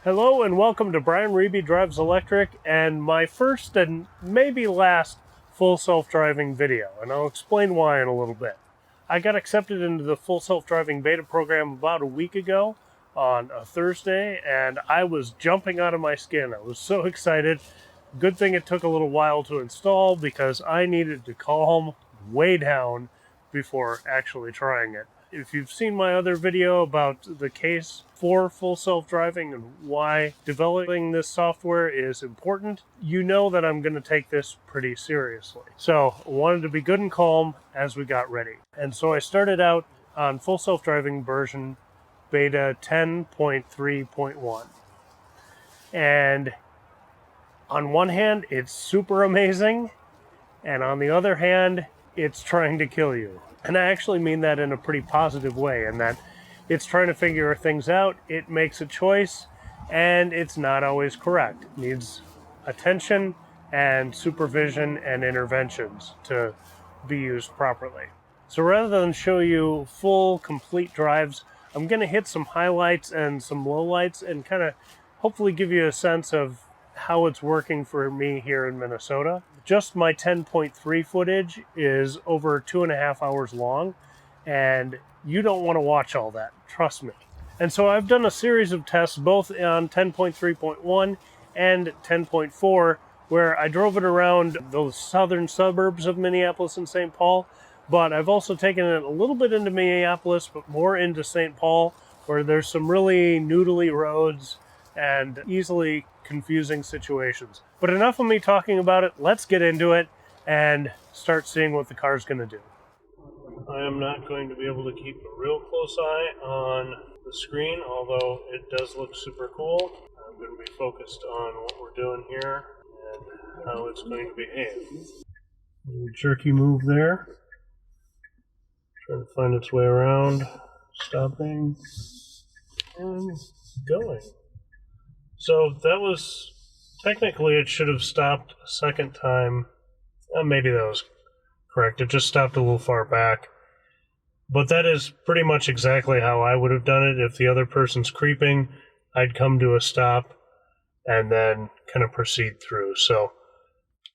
Hello and welcome to Brian Reeby Drives Electric and my first and maybe last full self-driving video, and I'll explain why in a little bit. I got accepted into the full self-driving beta program about a week ago on a Thursday, and I was jumping out of my skin. I was so excited. Good thing it took a little while to install because I needed to calm way down before actually trying it. If you've seen my other video about the case for full self-driving and why developing this software is important, you know that I'm going to take this pretty seriously. So I wanted to be good and calm as we got ready. And so I started out on full self-driving version beta 10.3.1. And on one hand, it's super amazing, and on the other hand, it's trying to kill you. And I actually mean that in a pretty positive way, in that it's trying to figure things out, it makes a choice, and it's not always correct. It needs attention and supervision and interventions to be used properly. So rather than show you full, complete drives, I'm going to hit some highlights and some lowlights and kind of hopefully give you a sense of how it's working for me here in Minnesota. Just my 10.3 footage is over 2.5 hours long, and you don't want to watch all that, trust me. And so I've done a series of tests both on 10.3.1 and 10.4 where I drove it around those southern suburbs of Minneapolis and St. Paul, but I've also taken it a little bit into Minneapolis, but more into St. Paul, where there's some really noodly roads and easily confusing situations. But enough of me talking about it. Let's get into it and start seeing what the car's going to do. I am not going to be able to keep a real close eye on the screen, although it does look super cool. I'm going to be focused on what we're doing here and how it's going to behave. A little jerky move there. Trying to find its way around. Stopping. And going. So that was, technically it should have stopped a second time. Maybe that was correct. It just stopped a little far back. But that is pretty much exactly how I would have done it. If the other person's creeping, I'd come to a stop and then kind of proceed through. So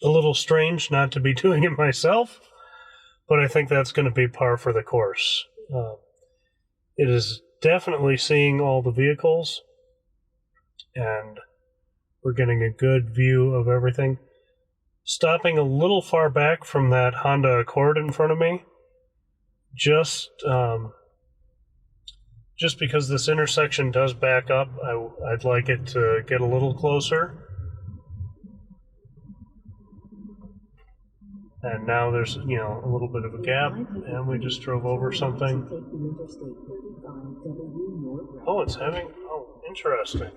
a little strange not to be doing it myself, but I think that's going to be par for the course. It is definitely seeing all the vehicles, and we're getting a good view of everything. Stopping a little far back from that Honda Accord in front of me, just because this intersection does back up, I'd like it to get a little closer. And now there's, a little bit of a gap, and we just drove over something. Oh, interesting.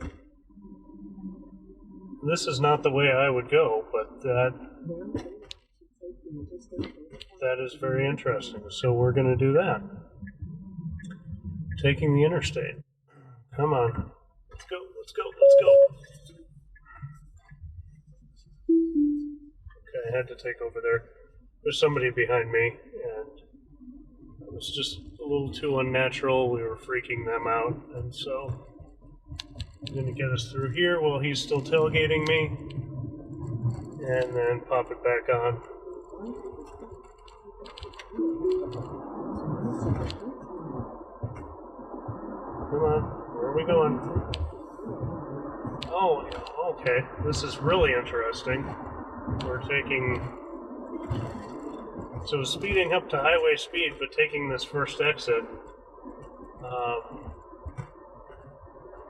This is not the way I would go, but that is very interesting. So we're going to do that. Taking the interstate. Come on. Let's go. Okay, I had to take over there. There's somebody behind me, and it was just a little too unnatural. We were freaking them out, and so I'm going to get us through here while he's still tailgating me, and then pop it back on. Come on, where are we going? Oh, okay, this is really interesting. We're speeding up to highway speed, but taking this first exit.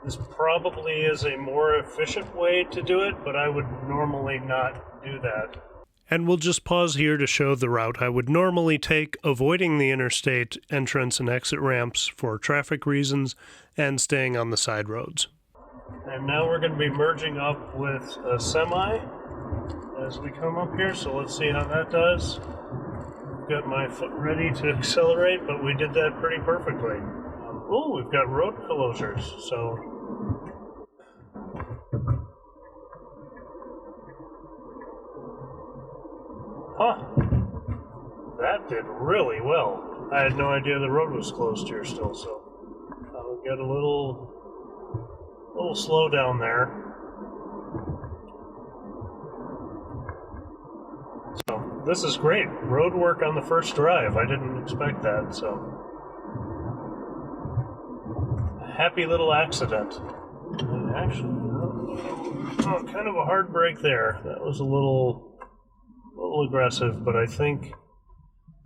This probably is a more efficient way to do it, but I would normally not do that. And we'll just pause here to show the route I would normally take, avoiding the interstate entrance and exit ramps for traffic reasons and staying on the side roads. And now we're going to be merging up with a semi as we come up here, so let's see how that does. I've got my foot ready to accelerate, but we did that pretty perfectly. Oh, we've got road closures, so... Huh. That did really well. I had no idea the road was closed here still, so... we got a little little slow down there. So this is great. Road work on the first drive. I didn't expect that, so. Happy little accident. And actually, kind of a hard break there. That was a little aggressive, but I think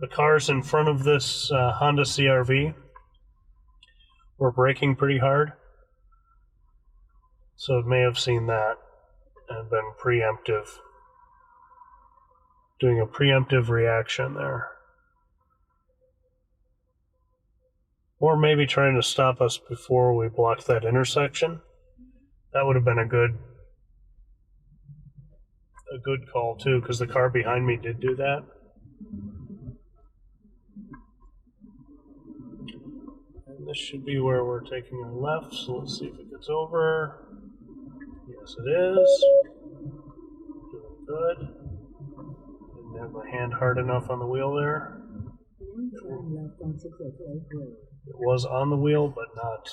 the cars in front of this Honda CR-V were braking pretty hard. So it may have seen that and been preemptive. Doing a preemptive reaction there. Or maybe trying to stop us before we blocked that intersection. That would have been a good call too, because the car behind me did do that. And this should be where we're taking our left, so let's see if it gets over. Yes, it is. Doing good. Didn't have my hand hard enough on the wheel there. It was on the wheel, but not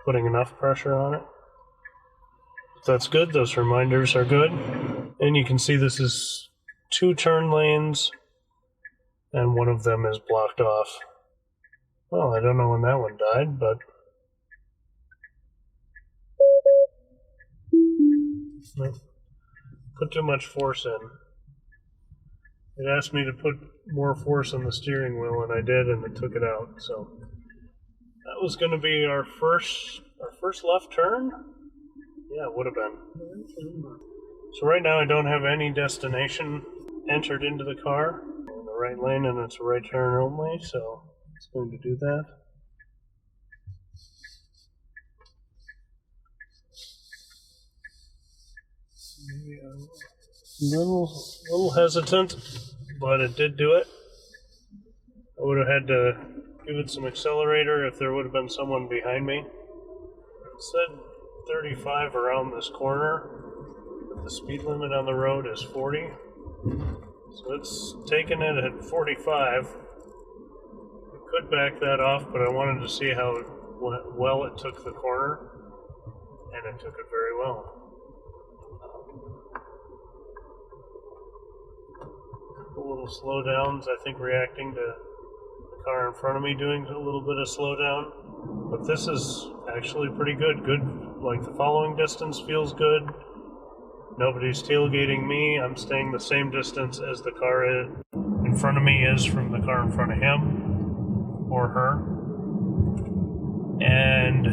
putting enough pressure on it. But that's good. Those reminders are good. And you can see this is 2 turn lanes, and one of them is blocked off. Well, I don't know when that one died, but put too much force in. It asked me to put more force on the steering wheel, and I did, and it took it out. So that was going to be our first left turn. Yeah, it would have been. So right now I don't have any destination entered into the car. I'm in the right lane, and it's a right turn only, so it's going to do that. Maybe a little hesitant, but it did do it. I would have had to give it some accelerator if there would have been someone behind me. It said 35 around this corner, but the speed limit on the road is 40. So it's taking it at 45. I could back that off, but I wanted to see how well it took the corner, and it took it very well. Little slowdowns, I think, reacting to the car in front of me doing a little bit of slowdown. But this is actually pretty good. Like the following distance feels good. Nobody's tailgating me. I'm staying the same distance as the car in front of me is from the car in front of him or her. And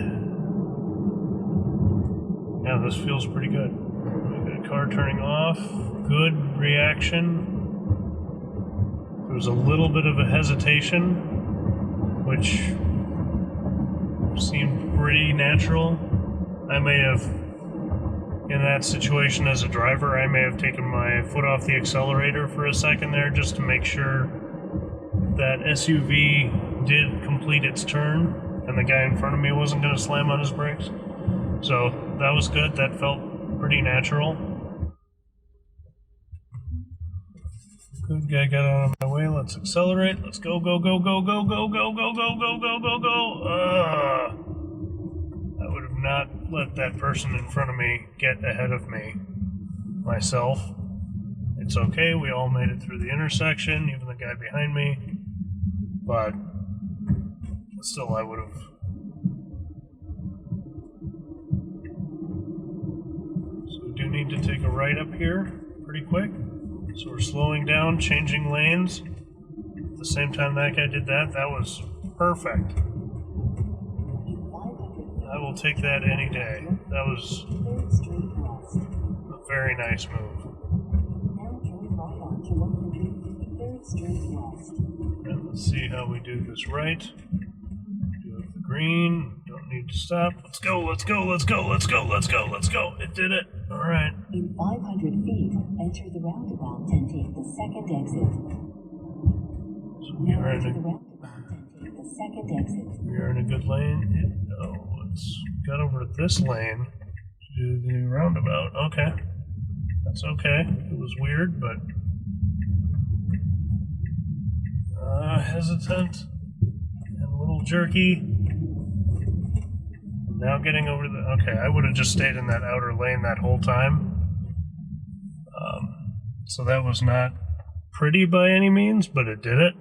yeah, this feels pretty good. Good car turning off. Good reaction. There was a little bit of a hesitation, which seemed pretty natural. I may have, in that situation as a driver, I may have taken my foot off the accelerator for a second there just to make sure that SUV did complete its turn and the guy in front of me wasn't going to slam on his brakes. So that was good. That felt pretty natural. Good guy got out of my way. Let's accelerate. Let's go, go, go, go, go, go, go, go, go, go, go, go, go. I would have not let that person in front of me get ahead of me myself. It's okay. We all made it through the intersection, even the guy behind me. But still, I would have. So we do need to take a right up here pretty quick. So we're slowing down, changing lanes. At the same time that guy did that, that was perfect. I will take that any day. That was a very nice move. And let's see how we do this right. Do it the green. Don't need to stop. Let's go, let's go, let's go, let's go, let's go, let's go. It did it. All right. In 500 feet, enter the roundabout and take the second exit. So we are in a good lane. It's got over to this lane to do the roundabout. Okay. That's okay. It was weird, but hesitant and a little jerky. And Now getting over the... Okay, I would have just stayed in that outer lane that whole time. So that was not pretty by any means, but it did it.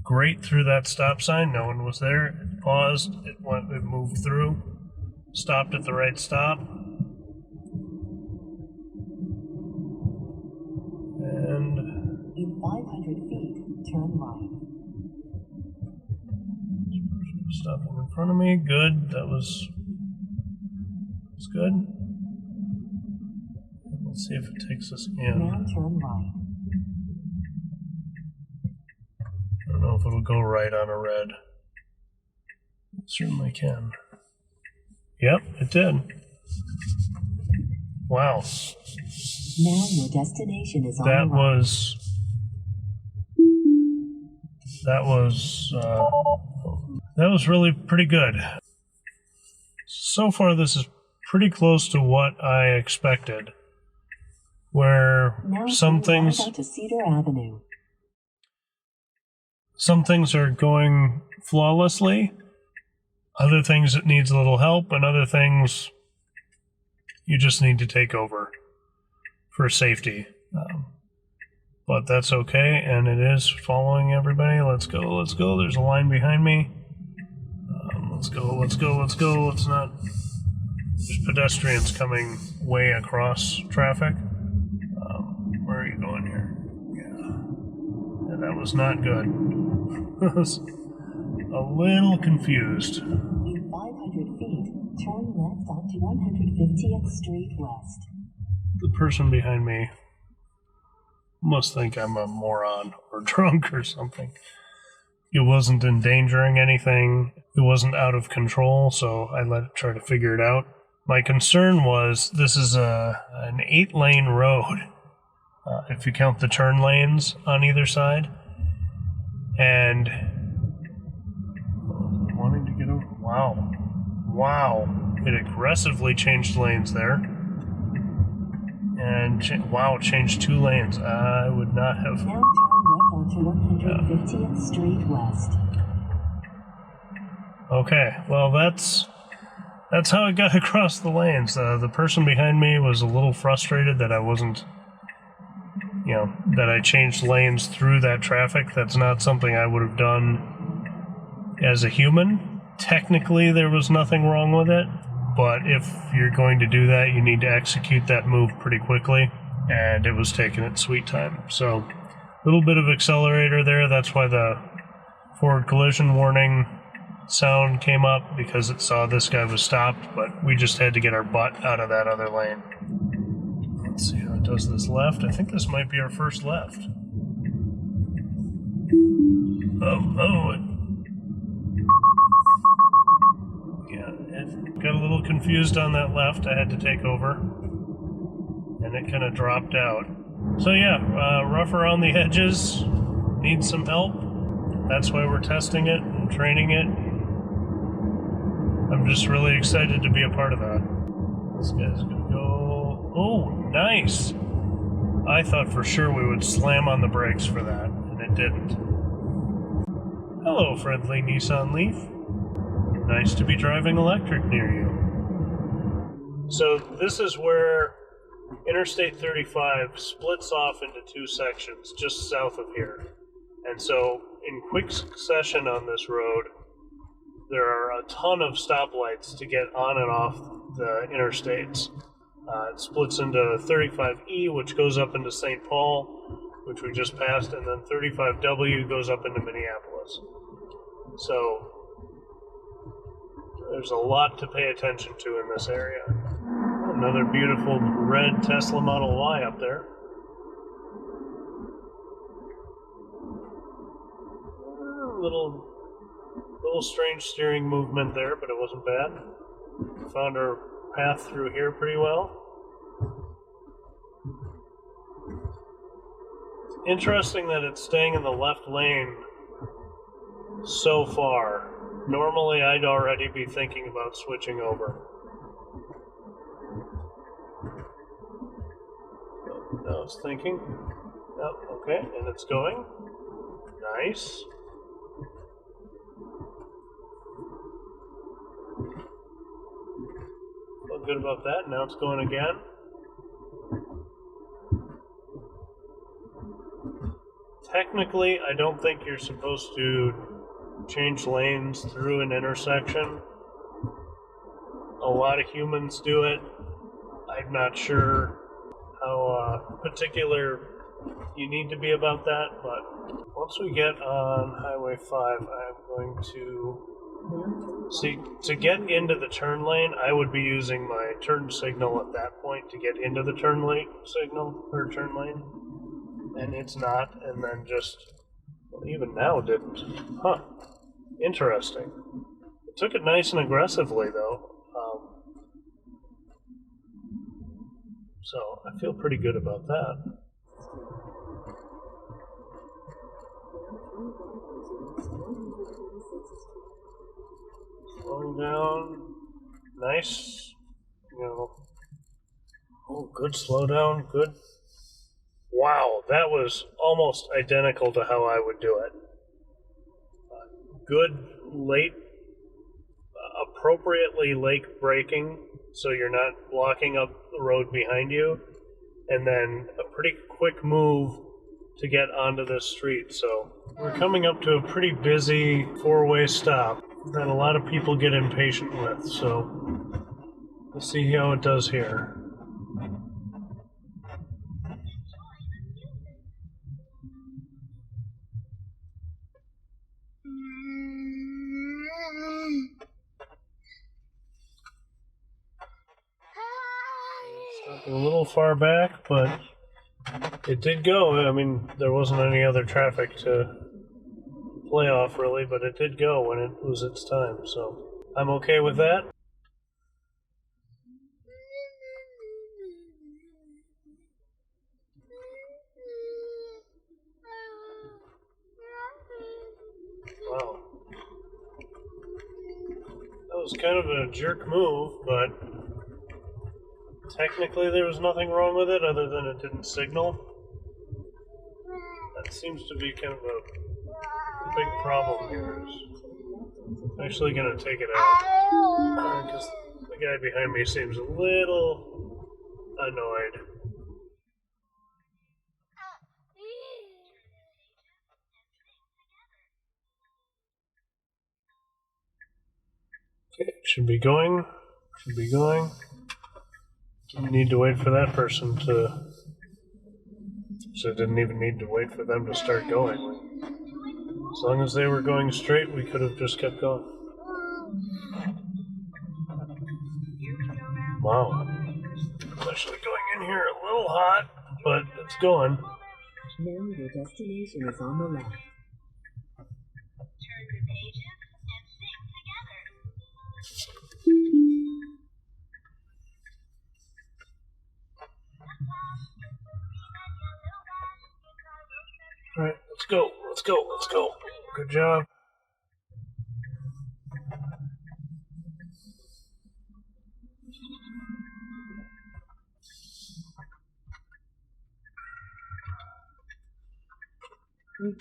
Great through that stop sign. No one was there. It paused. It moved through. Stopped at the right stop. And... In 500 feet, turn right. Stopping in front of me. Good. That was good. Let's see if it takes us in. Now turn right. I don't know if it'll go right on a red. It certainly can. Yep, it did. Wow. Now your destination is on the That right. was really pretty good. So far, this is pretty close to what I expected. Where Now some turn things... right onto Cedar Avenue. Some things are going flawlessly, other things it needs a little help, and other things you just need to take over for safety. But that's okay, and it is following everybody. Let's go, let's go. There's a line behind me. Let's go, let's go, let's go. Let's not... There's pedestrians coming way across traffic. Where are you going here? Yeah, that was not good. I was a little confused. In 500 feet, turn left onto 150th Street West. The person behind me must think I'm a moron or drunk or something. It wasn't endangering anything. It wasn't out of control, so I let it try to figure it out. My concern was this is an 8-lane road, if you count the turn lanes on either side. And wanting to get over. Wow. It aggressively changed lanes there. And changed 2 lanes. I would not have. Now turn left onto 150th Street West. Okay, well that's how I got across the lanes. The person behind me was a little frustrated that I wasn't, that I changed lanes through that traffic. That's not something I would have done as a human. Technically, there was nothing wrong with it, but if you're going to do that, you need to execute that move pretty quickly, and it was taking its sweet time. So, a little bit of accelerator there. That's why the forward collision warning sound came up, because it saw this guy was stopped, but we just had to get our butt out of that other lane. Let's see how it does this left. I think this might be our first left. It got a little confused on that left. I had to take over, and it kind of dropped out. So yeah, rough around the edges, needs some help. That's why we're testing it and training it. I'm just really excited to be a part of that. This guy's gonna go... Oh, nice! I thought for sure we would slam on the brakes for that, and it didn't. Hello, friendly Nissan Leaf. Nice to be driving electric near you. So this is where Interstate 35 splits off into 2 sections, just south of here. And so, in quick succession on this road, there are a ton of stoplights to get on and off the interstates. It splits into 35E, which goes up into St. Paul, which we just passed, and then 35W goes up into Minneapolis. So, there's a lot to pay attention to in this area. Another beautiful red Tesla Model Y up there. A little strange steering movement there, but it wasn't bad. Found our path through here pretty well. Interesting that it's staying in the left lane so far. Normally, I'd already be thinking about switching over. Now it's thinking. Yep, okay, and it's going. Nice. Felt good about that. Now it's going again. Technically, I don't think you're supposed to change lanes through an intersection. A lot of humans do it. I'm not sure how particular you need to be about that, but once we get on Highway 5, I'm going to see, to get into the turn lane, I would be using my turn signal at that point to get into the turn lane signal, or turn lane, and it's not, and then just, well, even now it didn't. Huh. Interesting. It took it nice and aggressively, though. So I feel pretty good about that. Slowing down. Nice. You know. Oh, good slowdown. Good. Wow, that was almost identical to how I would do it. Good late, appropriately late braking, so you're not blocking up the road behind you, and then a pretty quick move to get onto this street. So we're coming up to a pretty busy four-way stop that a lot of people get impatient with, so we'll see how it does here. A little far back, but it did go. I mean, there wasn't any other traffic to play off, really, but it did go when it was its time, so I'm okay with that. Wow. That was kind of a jerk move, but technically, there was nothing wrong with it other than it didn't signal. That seems to be kind of a big problem here. I'm actually going to take it out because the guy behind me seems a little annoyed. Okay, should be going. Should be going. Didn't need to wait for that person to... So I didn't even need to wait for them to start going. As long as they were going straight, we could have just kept going. Wow. It's actually going in here a little hot, but it's going. Now your destination is on the left. Turn the pages and sing together. Alright, let's go, let's go, let's go. Good job.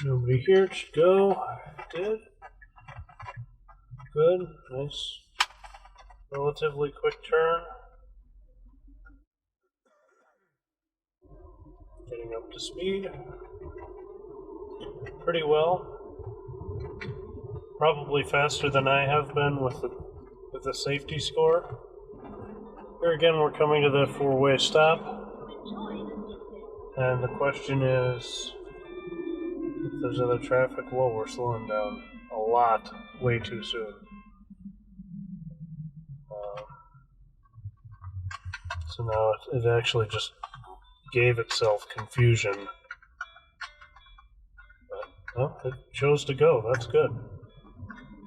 Nobody here, just go. Did. Good, nice. Relatively quick turn. Getting up to speed. Pretty well. Probably faster than I have been with the safety score. Here again, we're coming to the four-way stop. And the question is, if there's other traffic, whoa, we're slowing down a lot, way too soon. So now it actually just gave itself confusion. Oh, it chose to go. That's good.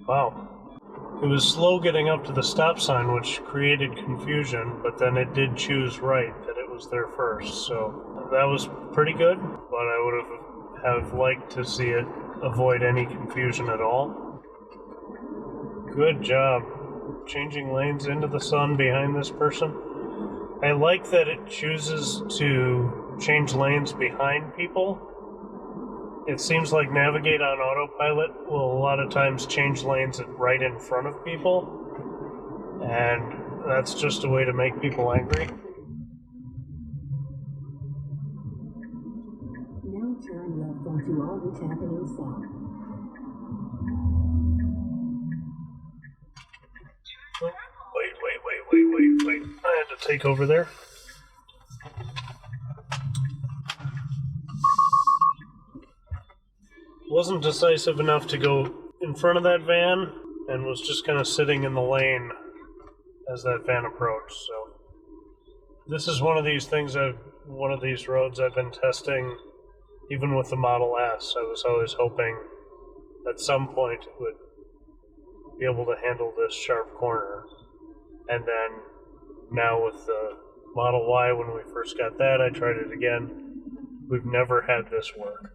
Wow. It was slow getting up to the stop sign, which created confusion, but then it did choose right, that it was there first. So that was pretty good, but I would have liked to see it avoid any confusion at all. Good job. Changing lanes into the sun behind this person. I like that it chooses to change lanes behind people. It seems like Navigate on autopilot will a lot of times change lanes right in front of people. and that's just a way to make people angry. Now turn left onto Aldrich Avenue South. Oh, wait. I had to take over there. Wasn't decisive enough to go in front of that van and was just kind of sitting in the lane as that van approached. So this is one of these things one of these roads I've been testing even with the Model S. I was always hoping at some point it would be able to handle this sharp corner. And then now with the Model Y, when we first got that, I tried it again. We've never had this work.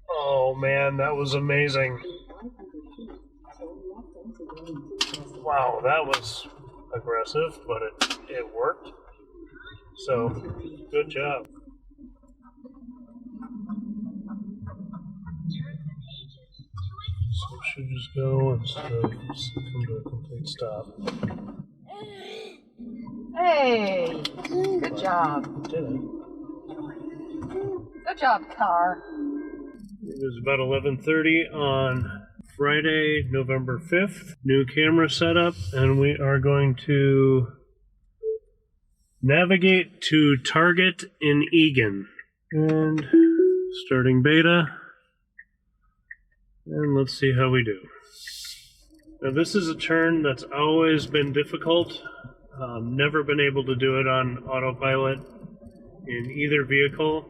Oh man, that was amazing. Wow, that was aggressive, but it worked. So, good job. So we should just go instead of come to a complete stop. Hey, good job. Did it? Good job, car. It was about 11:30 on Friday, November 5th. New camera setup, and we are going to navigate to Target in Eagan. And starting beta. And let's see how we do. Now this is a turn that's always been difficult. Never been able to do it on autopilot in either vehicle.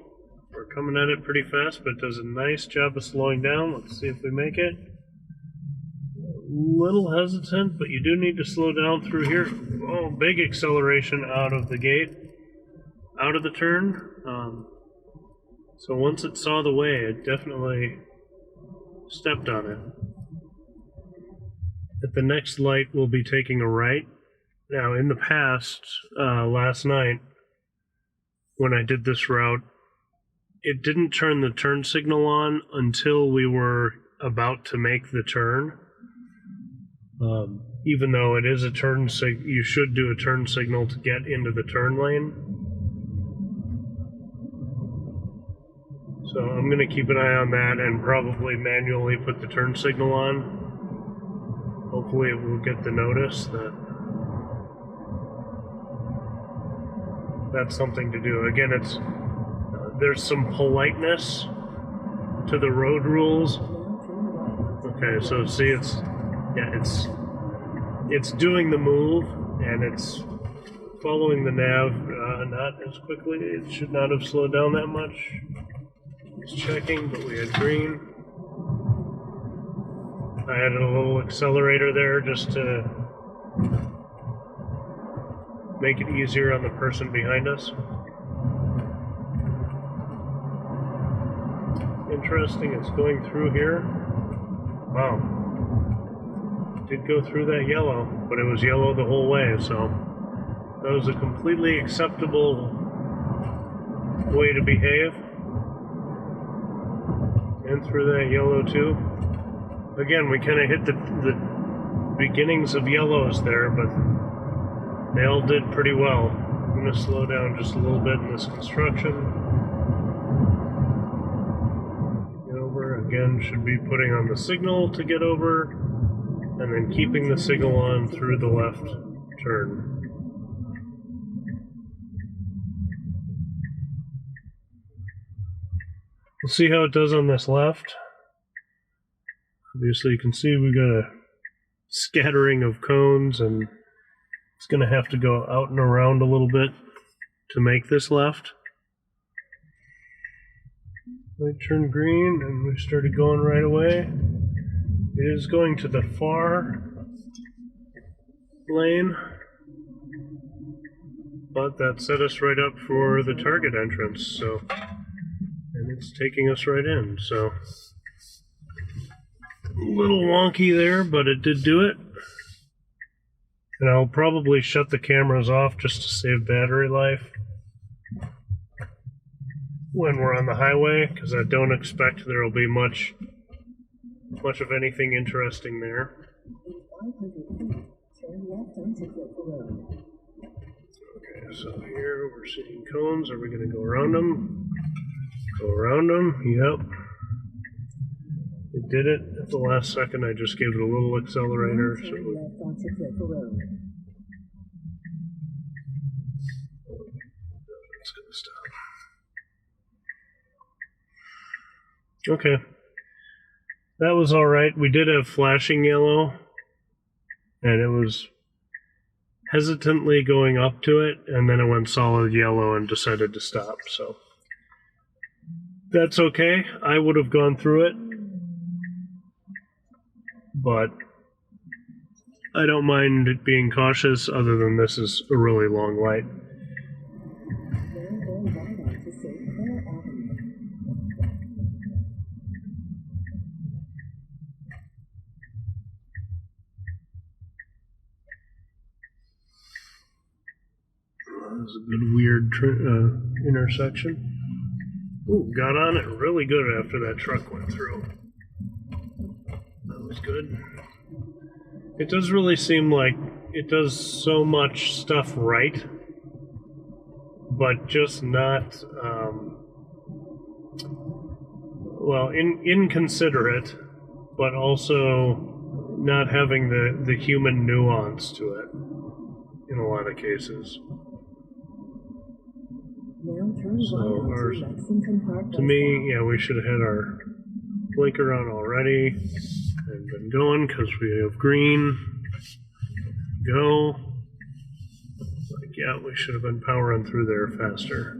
We're coming at it pretty fast, but it does a nice job of slowing down. Let's see if we make it. A little hesitant, but you do need to slow down through here. Oh, big acceleration out of the gate, out of the turn. So once it saw the way, it definitely stepped on it. At the next light, we'll be taking a right. Now, in the past, last night, when I did this route, it didn't turn the turn signal on until we were about to make the turn. Even though it is a turn you should do a turn signal to get into the turn lane. So I'm going to keep an eye on that and probably manually put the turn signal on. Hopefully it will get the notice that that's something to do. Again, there's some politeness to the road rules. Okay, so see, it's doing the move and it's following the nav, not as quickly. It should not have slowed down that much. It's checking, but we had green. I added a little accelerator there just to make it easier on the person behind us. Interesting, it's going through here. Wow. Did go through that yellow, but it was yellow the whole way, so that was a completely acceptable way to behave. And through that yellow too. Again, we kind of hit the beginnings of yellows there, but they all did pretty well. I'm going to slow down just a little bit in this construction. Get over. Again, should be putting on the signal to get over, and then keeping the signal on through the left turn. We'll see how it does on this left. Obviously you can see we got a scattering of cones, and it's going to have to go out and around a little bit to make this left. Light turned green and we started going right away. It is going to the far lane, but that set us right up for the Target entrance, so, and it's taking us right in, so a little wonky there, but it did do it. And I'll probably shut the cameras off just to save battery life when we're on the highway, because I don't expect there will be much much of anything interesting there. In 500 feet, turn left onto Cathedral Road. Okay, so here we're seeing cones. Are we going to go around them? Go around them, yep. It did it at the last second. I just gave it a little accelerator. So Turn left onto Cathedral Road. it's going to stop. Okay. That was alright. We did have flashing yellow, and it was hesitantly going up to it, and then it went solid yellow and decided to stop, so that's okay. I would have gone through it, but I don't mind it being cautious, other than this is a really long light. Now go right onto St. Clair Avenue. That was a good weird intersection. Ooh, got on it really good after that truck went through. That was good. It does really seem like it does so much stuff right, but just not, well, inconsiderate, but also not having the human nuance to it in a lot of cases. Now turn So right onto ours, Lexington Park. to me, yeah, we should have had our blinker on already and been going because we have green. Go. Like, yeah, we should have been powering through there faster.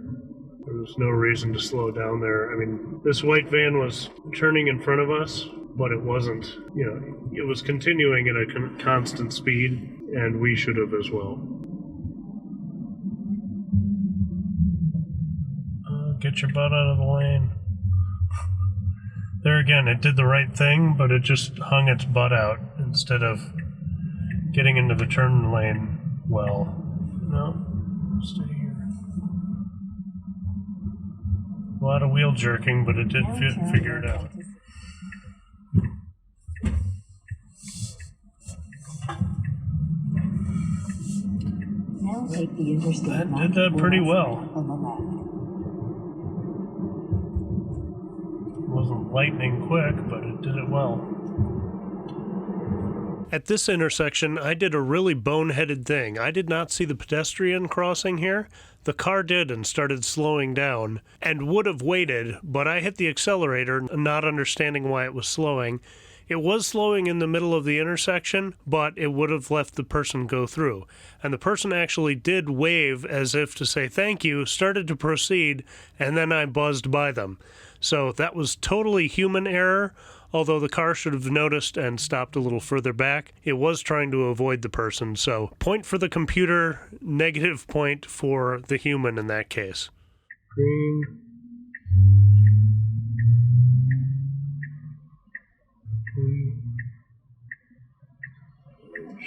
There was no reason to slow down there. I mean, this white van was turning in front of us, but it wasn't, you know, it was continuing at a constant speed, and we should have as well. Get your butt out of the lane. There again, it did the right thing, but it just hung its butt out instead of getting into the turn lane well. No, stay here. A lot of wheel jerking, but it did figure it out. Now take the interstate. That did that pretty well. On the left. Wasn't lightning quick, but it did it well. At this intersection, I did a really boneheaded thing. I did not see the pedestrian crossing here. The car did and started slowing down, and would have waited, but I hit the accelerator, not understanding why it was slowing. It was slowing in the middle of the intersection, but it would have left the person go through. And the person actually did wave as if to say thank you, started to proceed, and then I buzzed by them. So that was totally human error, although the car should have noticed and stopped a little further back. It was trying to avoid the person, so point for the computer, negative point for the human in that case. Green.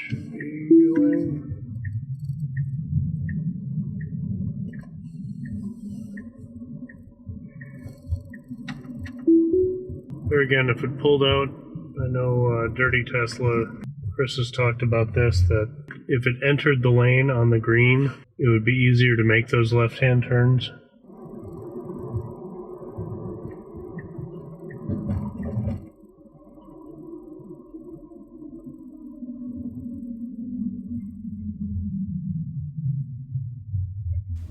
Should be going. There again, if it pulled out, I know Dirty Tesla, Chris has talked about this, that if it entered the lane on the green, it would be easier to make those left-hand turns.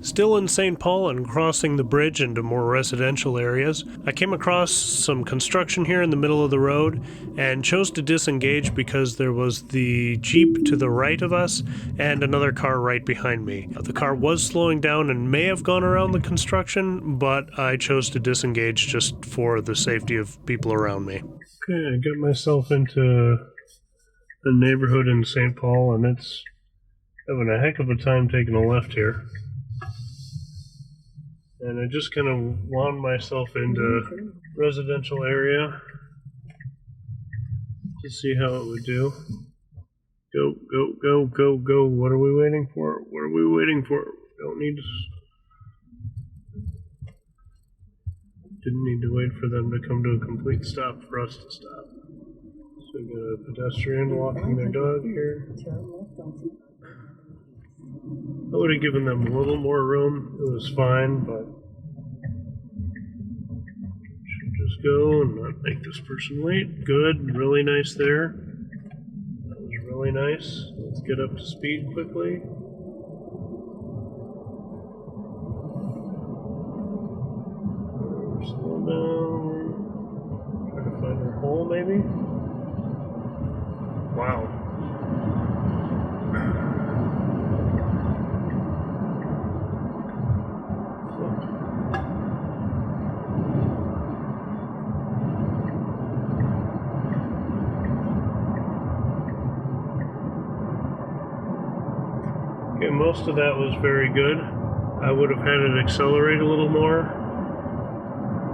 Still in St. Paul and crossing the bridge into more residential areas, I came across some construction here in the middle of the road and chose to disengage because there was the Jeep to the right of us and another car right behind me. The car was slowing down and may have gone around the construction, but I chose to disengage just for the safety of people around me. Okay, I got myself into a neighborhood in St. Paul, and it's having a heck of a time taking a left here. And I just kind of wound myself into residential area to see how it would do. Go, go, go, go, go. What are we waiting for? What are we waiting for? Don't need to... Didn't need to wait for them to come to a complete stop for us to stop. So we got a pedestrian walking their dog here. I would have given them a little more room. It was fine, but should just go and not make this person wait. Good, really nice there. That was really nice. Let's get up to speed quickly. Slow down. Try to find her hole, maybe. Wow. Okay, most of that was very good. I would have had it accelerate a little more,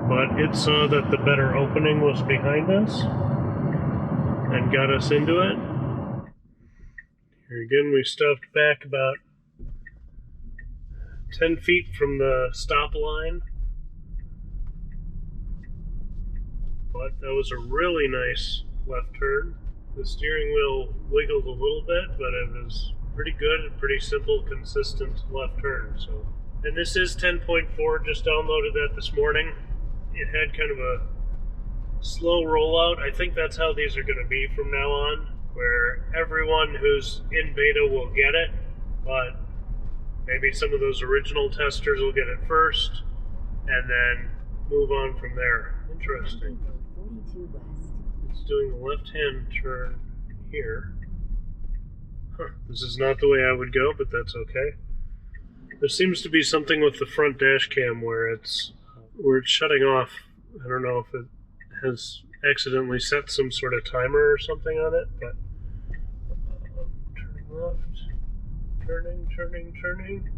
but it saw that the better opening was behind us and got us into it. Here again, we stopped back about 10 feet from the stop line, but that was a really nice left turn. The steering wheel wiggled a little bit, but it was pretty good and pretty simple, consistent left turn. So, and this is 10.4, just downloaded that this morning. It had kind of a slow rollout. I think that's how these are going to be from now on, where everyone who's in beta will get it, but maybe some of those original testers will get it first, and then move on from there. Interesting. It's doing the left-hand turn here. This is not the way I would go, but that's okay. There seems to be something with the front dash cam where it's shutting off. I don't know if it has accidentally set some sort of timer or something on it, but turning left, turning.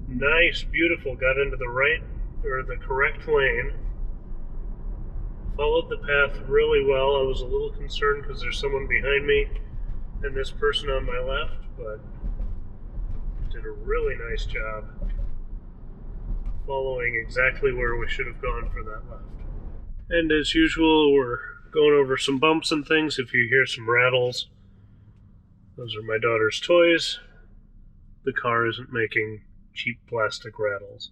Nice, beautiful. Got into the right, or the correct lane. Followed the path really well. I was a little concerned because there's someone behind me and this person on my left, but did a really nice job following exactly where we should have gone for that left. And as usual, we're going over some bumps and things. If you hear some rattles, those are my daughter's toys. The car isn't making cheap plastic rattles.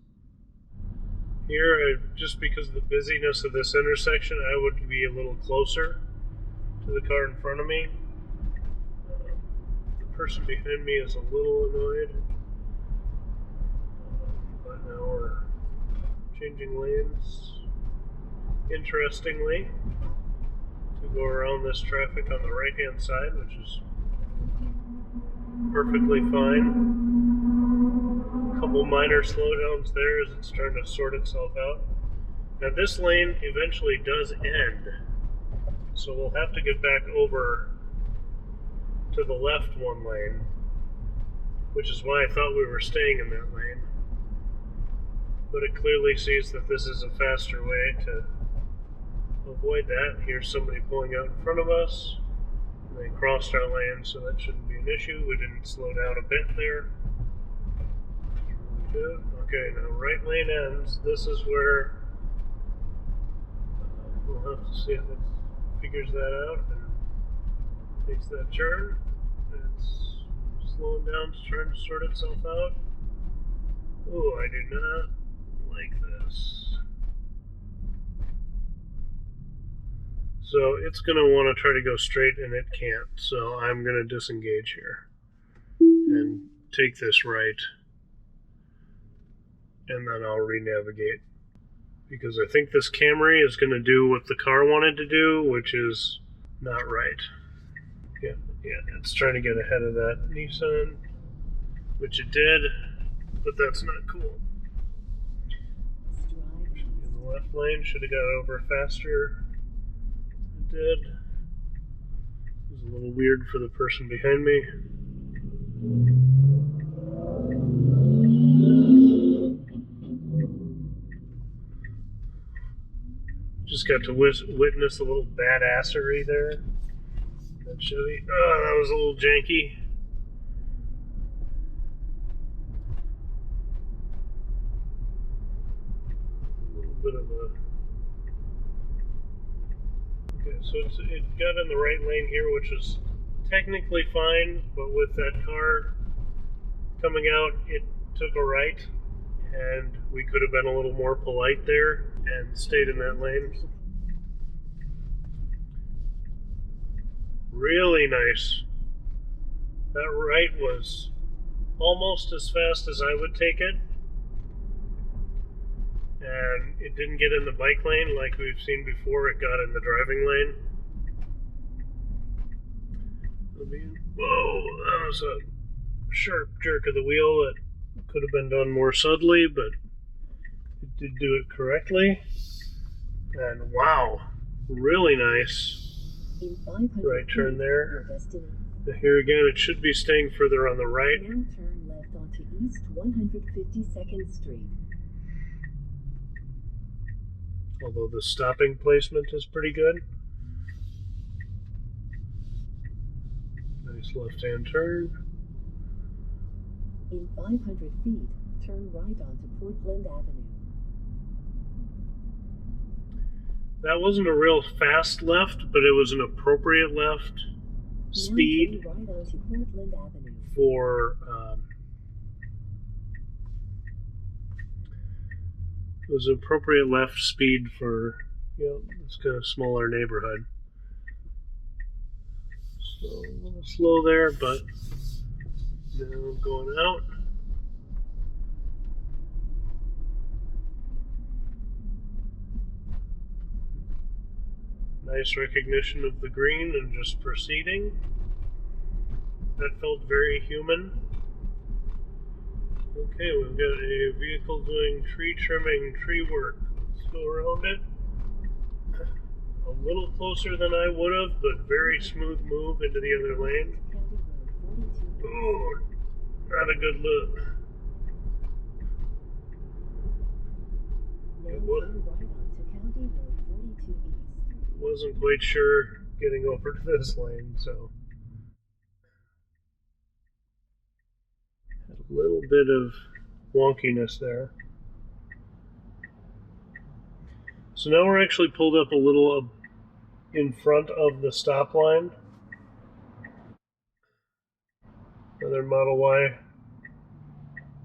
Here, just because of the busyness of this intersection, I would be a little closer to the car in front of me. The person behind me is a little annoyed. But now we're changing lanes, interestingly, to go around this traffic on the right-hand side, which is perfectly fine. A couple minor slowdowns there as it's trying to sort itself out. Now this lane eventually does end, so we'll have to get back over to the left one lane, which is why I thought we were staying in that lane. But it clearly sees that this is a faster way to avoid that. Here's somebody pulling out in front of us. They crossed our lane, so that shouldn't be an issue. We didn't slow down a bit there. Good. Okay, now right lane ends. This is where we'll have to see if it figures that out and takes that turn. It's slowing down, trying to sort itself out. Oh, I do not like this. So it's going to want to try to go straight and it can't. So I'm going to disengage here and take this right. And then I'll re-navigate. Because I think this Camry is going to do what the car wanted to do, which is not right. Yeah, it's trying to get ahead of that Nissan, which it did, but that's not cool. In the left lane, should have got over faster. It did. It was a little weird for the person behind me. Just got to witness a little badassery there. That Chevy. Oh, that was a little janky. A little bit of a... Okay, So it got in the right lane here, which is technically fine, but with that car coming out, it took a right, and we could have been a little more polite there and stayed in that lane. Really nice. That right was almost as fast as I would take it, and it didn't get in the bike lane like we've seen before. It got in the driving lane. Whoa, that was a sharp jerk of the wheel that could have been done more subtly, but it did do it correctly. And wow, really nice right turn there. Here again, it should be staying further on the right. Now turn left onto East 152nd Street. Although the stopping placement is pretty good. Nice left-hand turn. In 500 feet, turn right onto Portland Avenue. That wasn't a real fast left, but it was an appropriate left speed now turn right onto Portland Avenue. for it was appropriate left speed for, you know, this kind of smaller neighborhood. So a little slow there, but now going out. Nice recognition of the green and just proceeding. That felt very human. Okay, we've got a vehicle doing tree trimming, tree work. Let's go around it. A little closer than I would have, but very smooth move into the other lane. Ooh, not a good look. Wasn't quite sure getting over to this lane, so had a little bit of wonkiness there. So now we're actually pulled up a little in front of the stop line. Another Model Y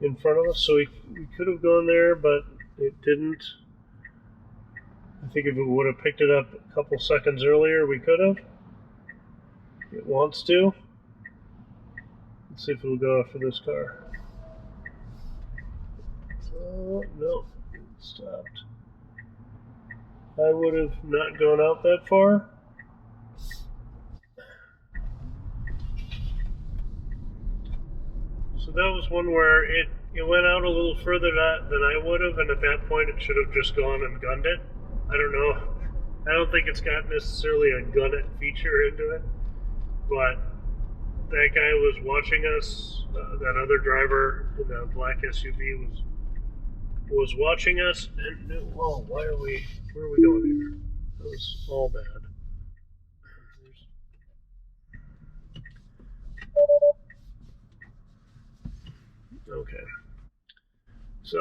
in front of us, so we could have gone there, but it didn't. I think if it would have picked it up a couple seconds earlier, we could have. It wants to. Let's see if it'll go after this car. So, no, it stopped. I would have not gone out that far. So that was one where it went out a little further than I would have, and at that point it should have just gone and gunned it. I don't know. I don't think it's got necessarily a gun it feature into it, but that guy was watching us. That other driver in the black SUV was watching us and knew, whoa, where are we going here? That was all bad. Okay. So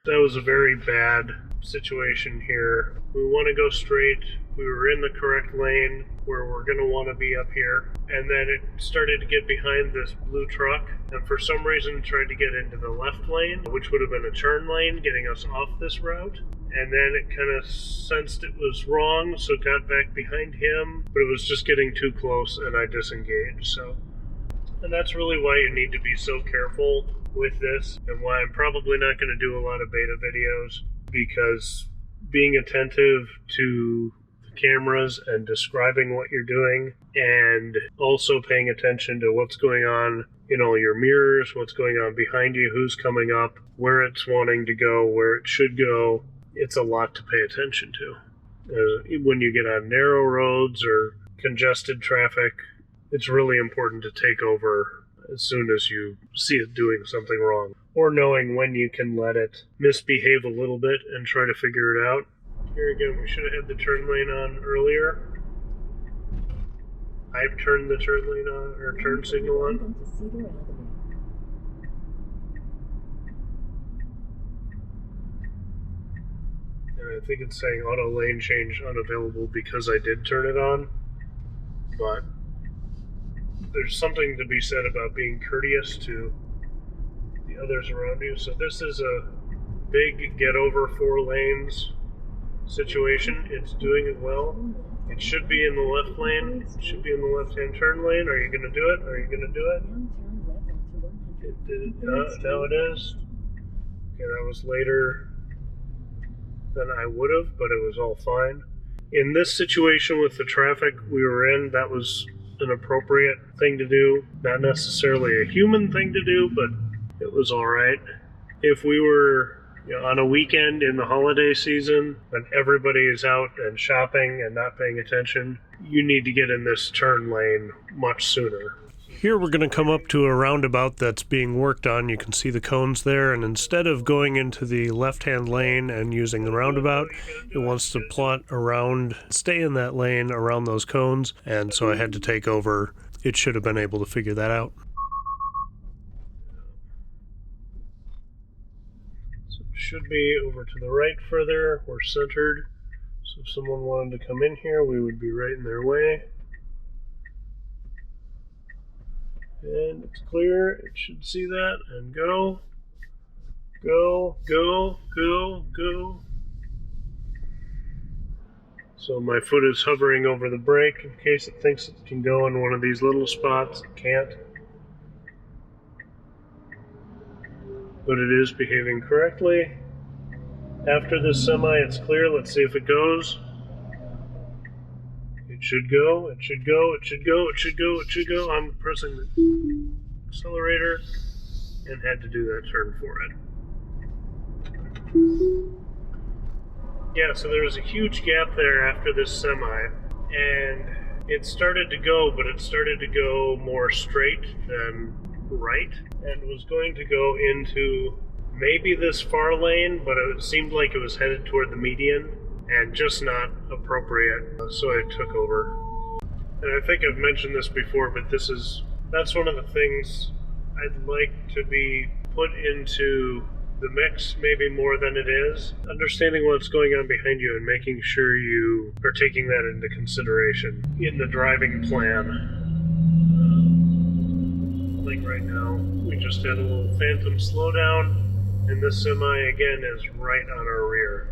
that was a very bad situation here. We want to go straight. We were in the correct lane where we're going to want to be up here. And then it started to get behind this blue truck. And for some reason tried to get into the left lane, which would have been a turn lane, getting us off this route. And then it kind of sensed it was wrong, so it got back behind him. But it was just getting too close and I disengaged. And that's really why you need to be so careful with this, and why I'm probably not going to do a lot of beta videos, because being attentive to the cameras and describing what you're doing, and also paying attention to what's going on in all your mirrors, what's going on behind you, who's coming up, where it's wanting to go, where it should go, it's a lot to pay attention to. When you get on narrow roads or congested traffic, it's really important to take over as soon as you see it doing something wrong, or knowing when you can let it misbehave a little bit and try to figure it out. Here again, we should have had the turn lane on earlier. I've turned the turn lane on, or turn signal on. And I think it's saying auto lane change unavailable because I did turn it on, but there's something to be said about being courteous to the others around you. So this is a big get over 4 lanes situation. It's doing it well. It should be in the left lane. It should be in the left-hand turn lane. Are you going to do it? Are you going to do it? It did it. Now it is. Okay, that was later than I would have, but it was all fine. In this situation with the traffic we were in, that was an appropriate thing to do. Not necessarily a human thing to do, but it was all right. If we were on a weekend in the holiday season when everybody is out and shopping and not paying attention, you need to get in this turn lane much sooner. Here we're going to come up to a roundabout that's being worked on. You can see the cones there, and instead of going into the left-hand lane and using the roundabout, it wants to plot around, stay in that lane around those cones, and so I had to take over. It should have been able to figure that out. So it should be over to the right further. We're centered, so if someone wanted to come in here, we would be right in their way. And it's clear, it should see that, and go, go, go, go, go. So my foot is hovering over the brake in case it thinks it can go in one of these little spots. It can't. But it is behaving correctly. After this semi, it's clear. Let's see if it goes. It should go, it should go, it should go, it should go, it should go. I'm pressing the accelerator and had to do that turn for it. Yeah, so there was a huge gap there after this semi, and it started to go, but it started to go more straight than right, and was going to go into maybe this far lane, but it seemed like it was headed toward the median. And just not appropriate, so I took over. And I think I've mentioned this before, but that's one of the things I'd like to be put into the mix, maybe more than it is. Understanding what's going on behind you and making sure you are taking that into consideration in the driving plan. Like right now, we just had a little phantom slowdown, and this semi again is right on our rear.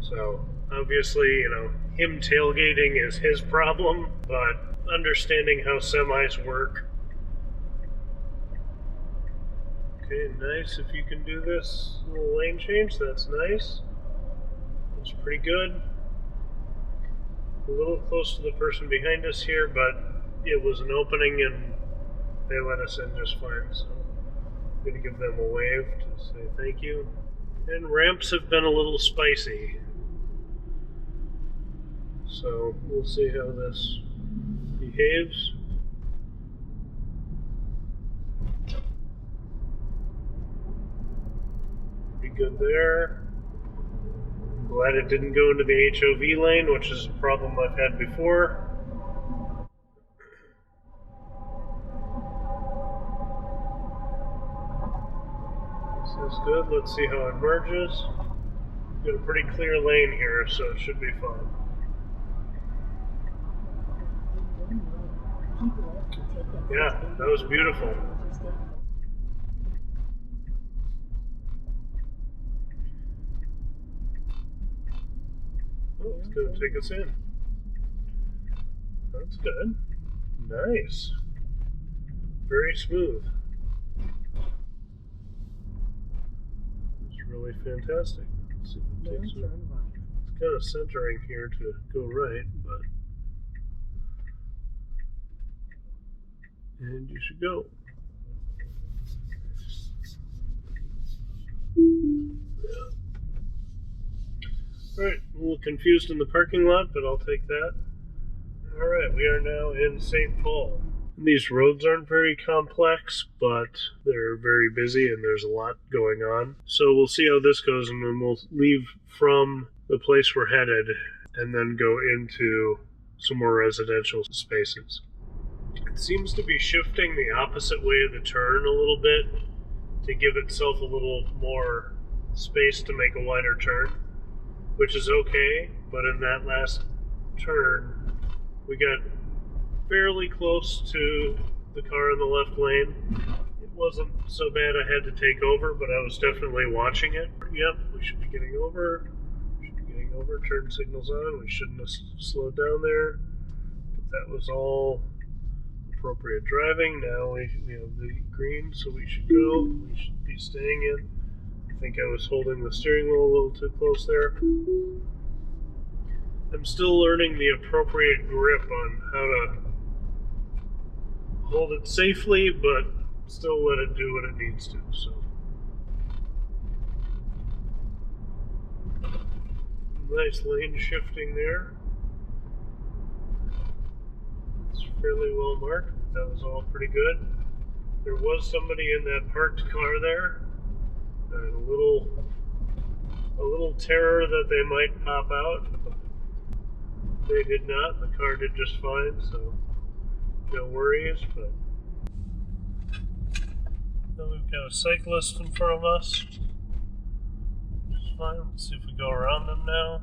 So, obviously, him tailgating is his problem, but understanding how semis work. Okay, nice. If you can do this little lane change, that's nice. That's pretty good. A little close to the person behind us here, but it was an opening and they let us in just fine. So, I'm going to give them a wave to say thank you. And ramps have been a little spicy. So we'll see how this behaves. Pretty good there. I'm glad it didn't go into the HOV lane, which is a problem I've had before. This is good. Let's see how it merges. We've got a pretty clear lane here, so it should be fine. Yeah, that was beautiful. Oh, it's going to take us in. That's good. Nice. Very smooth. It's really fantastic. Let's see if it takes it. It's kind of centering here to go right, but... And you should go. Yeah. Alright, a little confused in the parking lot, but I'll take that. Alright, we are now in St. Paul. These roads aren't very complex, but they're very busy and there's a lot going on. So we'll see how this goes, and then we'll leave from the place we're headed and then go into some more residential spaces. It seems to be shifting the opposite way of the turn a little bit to give itself a little more space to make a wider turn. which is okay, but in that last turn, we got fairly close to the car in the left lane. It wasn't so bad I had to take over, but I was definitely watching it. Yep, we should be getting over. Turn signals on. We shouldn't have slowed down there. But that was all appropriate driving. Now we have the green, so we should go. We should be staying in. I think I was holding the steering wheel a little too close there. I'm still learning the appropriate grip on how to hold it safely, but still let it do what it needs to. So, nice lane shifting there. It's fairly well marked. That was all pretty good. There was somebody in that parked car there, and a little terror that they might pop out. They did not. The car did just fine, so no worries. But then we've got a cyclist in front of us. Which is fine. Let's see if we go around them now.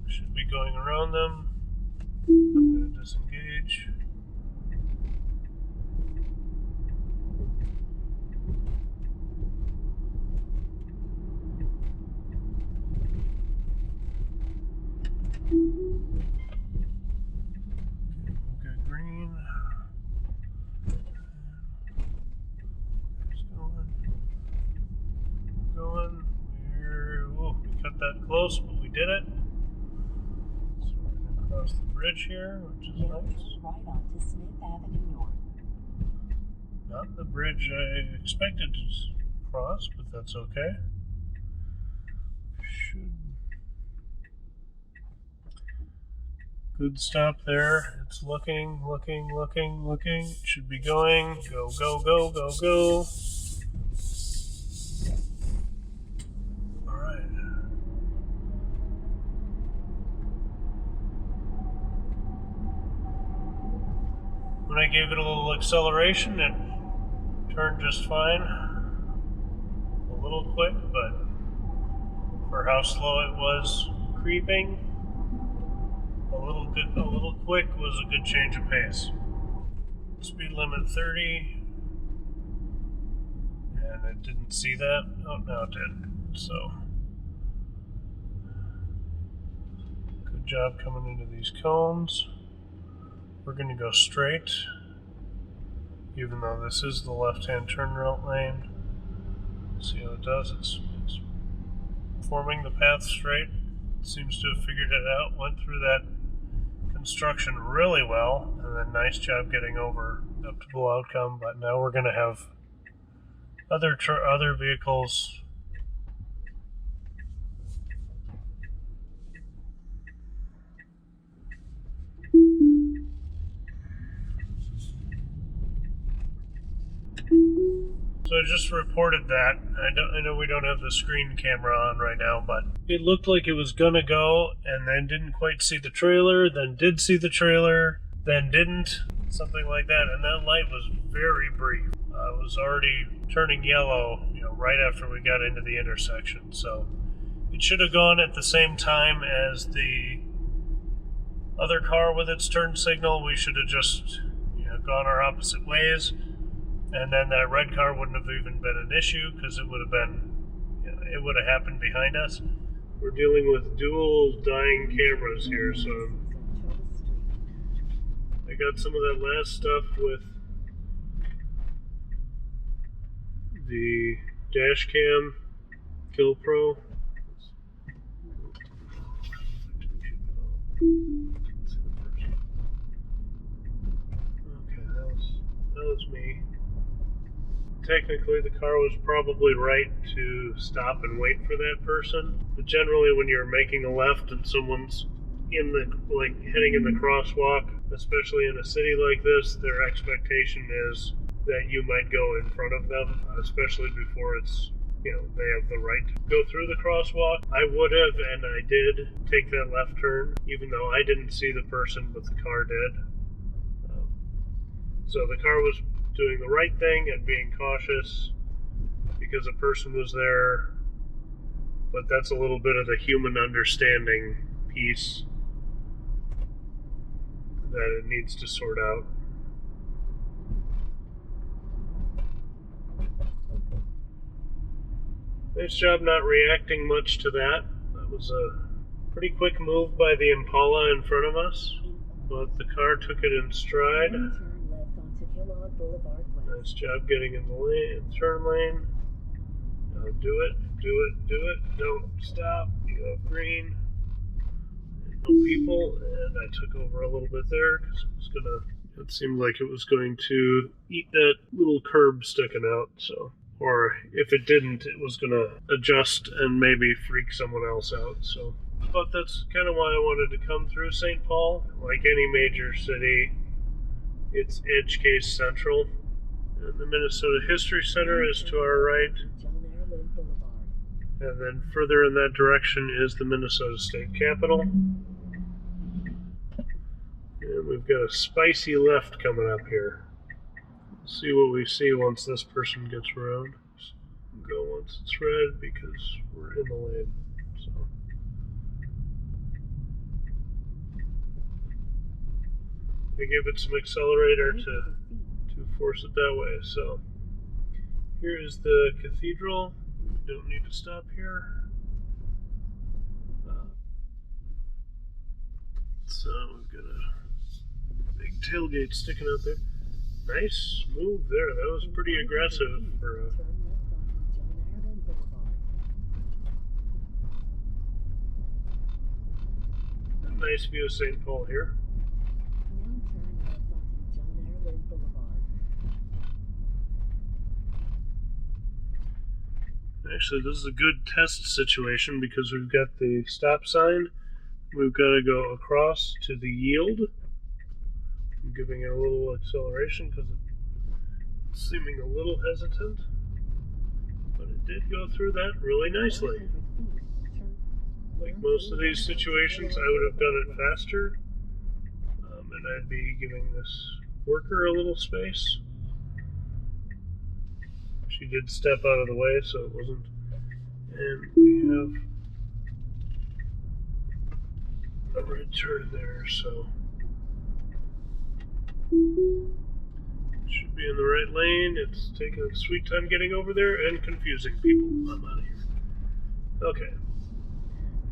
We should be going around them. I'm going to disengage. Good green. It's going. We cut that close, but we did it. So we're going to cross the bridge here, which is Then nice. turn right onto Smith Avenue North. Not the bridge I expected to cross, but that's okay. Good stop there. It's looking. It should be going. Go. Alright. When I gave it a little acceleration, it turned just fine. A little quick, but for how slow it was creeping, a little quick was a good change of pace. Speed limit 30, and it didn't see that. Oh, now it did. So, good job coming into these cones. We're going to go straight, even though this is the left-hand turnaround lane. See how it does. It's forming the path straight. Seems to have figured it out. Went through that construction really well, and then nice job getting over acceptable outcome. But now we're going to have other vehicles. So I just reported that. I know we don't have the screen camera on right now, but it looked like it was gonna go, and then didn't quite see the trailer, then did see the trailer, then didn't, something like that. And that light was very brief. It was already turning yellow, right after we got into the intersection. So it should have gone at the same time as the other car with its turn signal. We should have just, gone our opposite ways. And then that red car wouldn't have even been an issue because it would have been, it would have happened behind us. We're dealing with dual dying cameras here, so I got some of that last stuff with the dash cam Kill Pro. Okay, that was me. Technically, the car was probably right to stop and wait for that person. But generally, when you're making a left and someone's heading in the crosswalk, especially in a city like this, their expectation is that you might go in front of them, especially before it's, they have the right to go through the crosswalk. I would have, and I did, take that left turn, even though I didn't see the person, but the car did. So the car was doing the right thing and being cautious because a person was there but that's a little bit of the human understanding piece that it needs to sort out. Nice job not reacting much to that. That was a pretty quick move by the Impala in front of us, but the car took it in stride. Turn left onto Kellogg Boulevard West. Nice job getting in the lane, turn lane. Now do it, do it, do it. Don't stop. You have green. No people, and I took over a little bit there because it seemed like it was going to eat that little curb sticking out, so. Or if it didn't, it was going to adjust and maybe freak someone else out. So, but that's kind of why I wanted to come through St. Paul. Like any major city, it's edge case central. And the Minnesota History Center is to our right. And then further in that direction is the Minnesota State Capitol. And we've got a spicy left coming up here. See what we see once this person gets around. Go once it's red because we're in the lane. So I give it some accelerator to force it that way. So here is the Cathedral. We don't need to stop here. So we've got a big tailgate sticking out there. Nice move there. That was pretty aggressive for a nice view of St. Paul here. Actually, this is a good test situation because we've got the stop sign. We've got to go across to the yield. I'm giving it a little acceleration because it's seeming a little hesitant, but it did go through that really nicely. Like most of these situations, I would have done it faster, and I'd be giving this worker a little space. She did step out of the way, so it wasn't. And we have a red turn there, so should be in the right lane. It's taking a sweet time getting over there and confusing people. I'm out of here. Okay.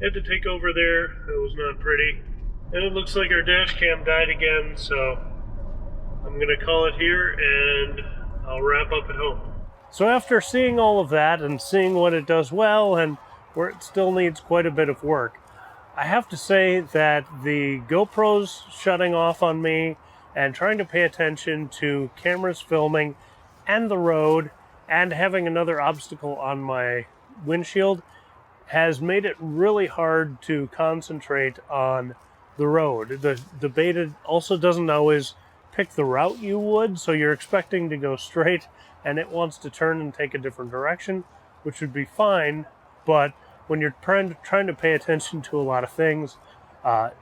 Had to take over there. That was not pretty. And it looks like our dash cam died again, so I'm going to call it here and I'll wrap up at home. So after seeing all of that and seeing what it does well and where it still needs quite a bit of work, I have to say that the GoPro's shutting off on me and trying to pay attention to cameras filming and the road and having another obstacle on my windshield has made it really hard to concentrate on the road. The Beta also doesn't always pick the route you would, so you're expecting to go straight and it wants to turn and take a different direction, which would be fine, but when you're trying to pay attention to a lot of things,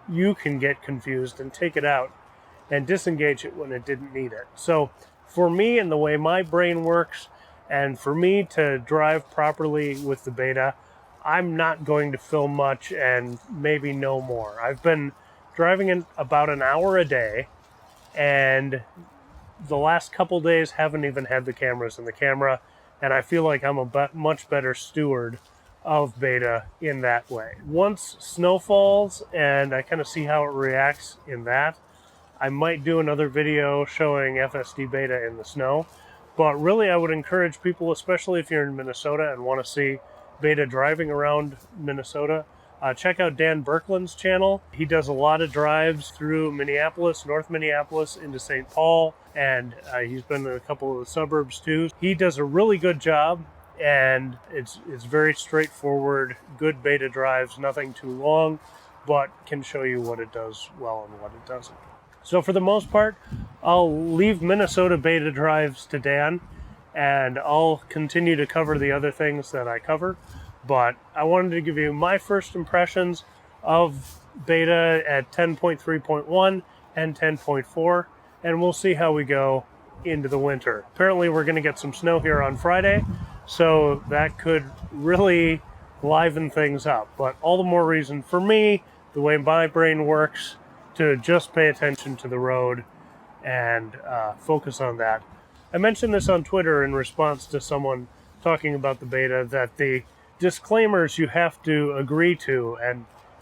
you can get confused and take it out and disengage it when it didn't need it. So for me and the way my brain works, and for me to drive properly with the Beta, I'm not going to film much and maybe no more. I've been driving in about an hour a day, and the last couple days haven't even had the cameras in the camera, and I feel like I'm a much better steward of Beta in that way. Once snow falls and I kind of see how it reacts in that, I might do another video showing FSD Beta in the snow. But really I would encourage people, especially if you're in Minnesota and want to see Beta driving around Minnesota, check out Dan Berkland's channel. He does a lot of drives through Minneapolis, North Minneapolis into St. Paul, and he's been in a couple of the suburbs too. He does a really good job, and it's very straightforward, good Beta drives, nothing too long, but can show you what it does well and what it doesn't. So for the most part, I'll leave Minnesota Beta drives to Dan, and I'll continue to cover the other things that I cover. But I wanted to give you my first impressions of Beta at 10.3.1 and 10.4, and we'll see how we go into the winter. Apparently we're going to get some snow here on Friday, so that could really liven things up. But all the more reason for me, the way my brain works, to just pay attention to the road and focus on that. I mentioned this on Twitter in response to someone talking about the beta, that the disclaimers you have to agree to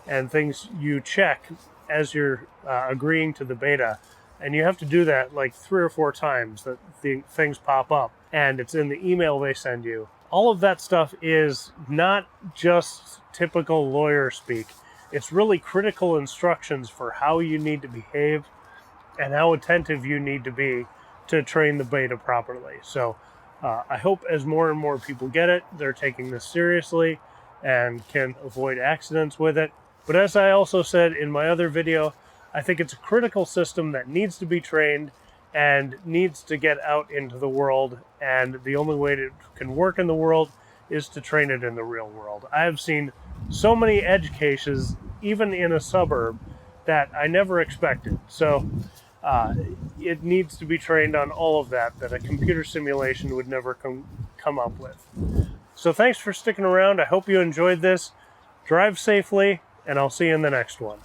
and things you check as you're agreeing to the beta, and you have to do that like 3 or 4 times, that the things pop up, and it's in the email they send you. All of that stuff is not just typical lawyer speak. It's really critical instructions for how you need to behave and how attentive you need to be to train the beta properly. So I hope as more and more people get it, they're taking this seriously and can avoid accidents with it. But as I also said in my other video, I think it's a critical system that needs to be trained and needs to get out into the world, and the only way it can work in the world is to train it in the real world. I have seen so many edge cases, even in a suburb, that I never expected. So it needs to be trained on all of that a computer simulation would never come up with. So thanks for sticking around. I hope you enjoyed this. Drive safely, and I'll see you in the next one.